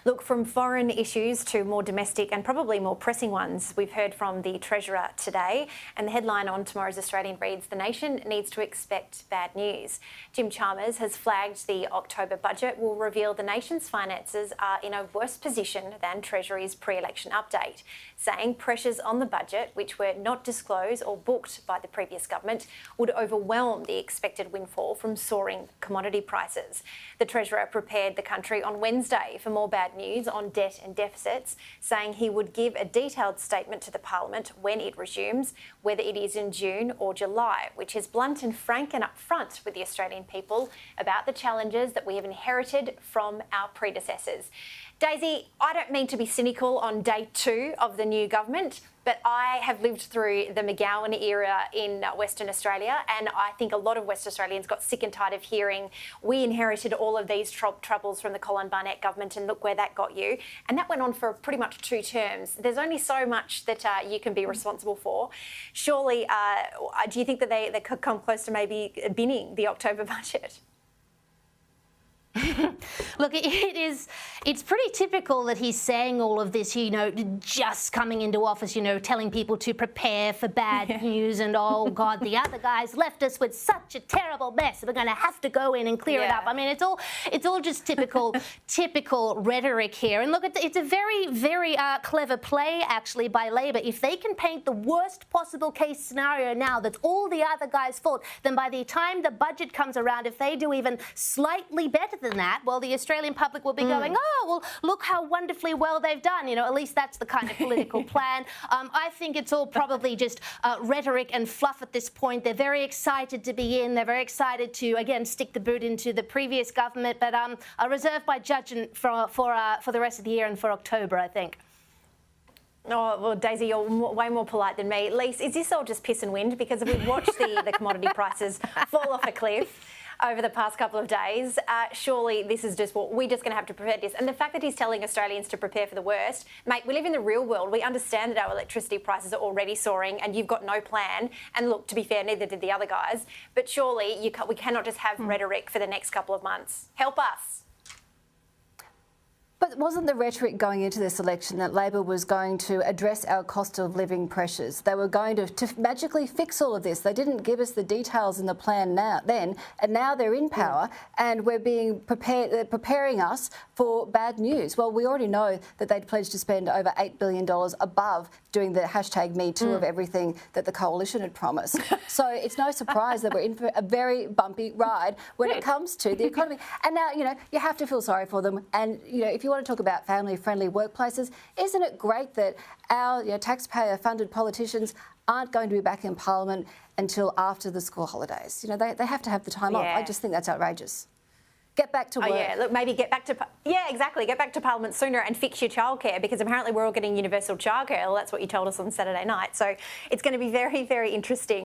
Look, from foreign issues to more domestic and probably more pressing ones, we've heard from the Treasurer today, and the headline on tomorrow's Australian reads, "The nation needs to expect bad news." Jim Chalmers has flagged the October budget will reveal the nation's finances are in a worse position than Treasury's pre-election update, saying pressures on the budget, which were not disclosed or booked by the previous government, would overwhelm the expected windfall from soaring commodity prices. The Treasurer prepared the country on Wednesday for more bad news on debt and deficits, saying he would give a detailed statement to the Parliament when it resumes, whether it is in June or July, which is blunt and frank and upfront with the Australian people about the challenges that we have inherited from our predecessors. Daisy, I don't mean to be cynical on day 2 of the new government, but I have lived through the McGowan era in Western Australia, and I think a lot of West Australians got sick and tired of hearing we inherited all of these troubles from the Colin Barnett government and look where that got you. And that went on for pretty much 2 terms. There's only so much that you can be responsible for. Surely, do you think that they could come close to maybe binning the October budget? Look, it's pretty typical that he's saying all of this, just coming into office, telling people to prepare for bad news and, oh, God, the other guys left us with such a terrible mess. We're going to have to go in and clear it up. I mean, it's all just typical rhetoric here. And look, it's a very, very clever play, actually, by Labor. If they can paint the worst possible case scenario now that's all the other guys' fault, then by the time the budget comes around, if they do even slightly better than that, well, the Australian public will be going, oh, well, look how wonderfully well they've done. At least that's the kind of political plan. I think it's all probably just rhetoric and fluff at this point. They're very excited to be in. They're very excited to, again, stick the boot into the previous government. But I'll reserve my judgment for the rest of the year and for October, I think. Oh, well, Daisy, you're way more polite than me. Lise, is this all just piss and wind? Because we've watched the commodity prices fall off a cliff over the past couple of days. Surely this is just what we're just going to have to prepare this. And the fact that he's telling Australians to prepare for the worst, mate, we live in the real world. We understand that our electricity prices are already soaring and you've got no plan. And look, to be fair, neither did the other guys. But surely we cannot just have rhetoric for the next couple of months. Help us. But wasn't the rhetoric going into this election that Labor was going to address our cost of living pressures? They were going to magically fix all of this. They didn't give us the details in the plan and now they're in power and we're being prepared. They're preparing us for bad news. Well, we already know that they'd pledged to spend over $8 billion above doing the #MeToo of everything that the coalition had promised. So it's no surprise that we're in for a very bumpy ride when it comes to the economy. And now, you have to feel sorry for them. And, if you want to talk about family-friendly workplaces, isn't it great that our taxpayer-funded politicians aren't going to be back in Parliament until after the school holidays? They have to have the time off. I just think that's outrageous. Get back to work. Oh, yeah, look, maybe get back to... Yeah, exactly. Get back to Parliament sooner and fix your childcare, because apparently we're all getting universal childcare. Well, that's what you told us on Saturday night. So it's going to be very, very interesting.